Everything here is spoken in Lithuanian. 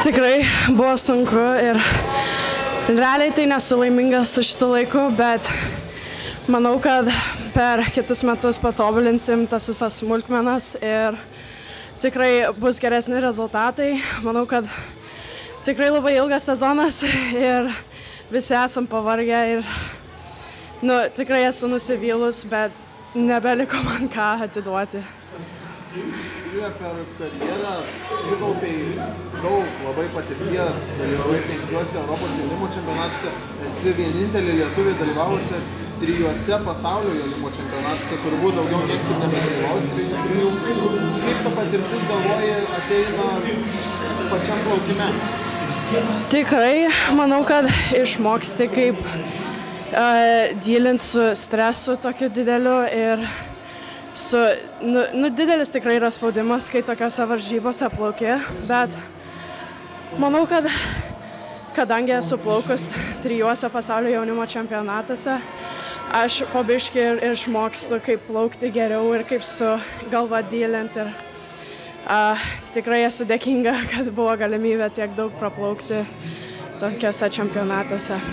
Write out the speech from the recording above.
Tikrai buvo sunku ir realiai tai nesu laimingas su šitu laiku, bet manau, kad per kitus metus patobulinsim tas visas smulkmenas ir tikrai bus geresni rezultatai. Manau, kad tikrai labai ilgas sezonas ir visi esam pavargę ir tikrai esu nusivylus, bet nebeliko man ką atiduoti. Per karjerą sukaupiai daug labai patirties, dalyvavai 5 Europos jaunimo čempionatuose, esi vienintelė lietuvė dalyvavusi 3 pasaulio jaunimo čempionatuose, turbūt daugiau nieks ir nebedalyvaus 3. Kaip ta patirtis, galvoji, ateina pačiam plaukime? Tikrai manau, kad išmoksti kaip dylinti su stresu tokiu dideliu ir didelis tikrai yra spaudimas, kai tokiose varžybose plauki, bet manau, kad kadangi esu plaukus 3 pasaulio jaunimo čempionatuose, aš po biškį ir išmokstu, kaip plaukti geriau ir kaip su galva dylinti. Ir tikrai esu dėkinga, kad buvo galimybė tiek daug praplaukti tokiuose čempionatuose.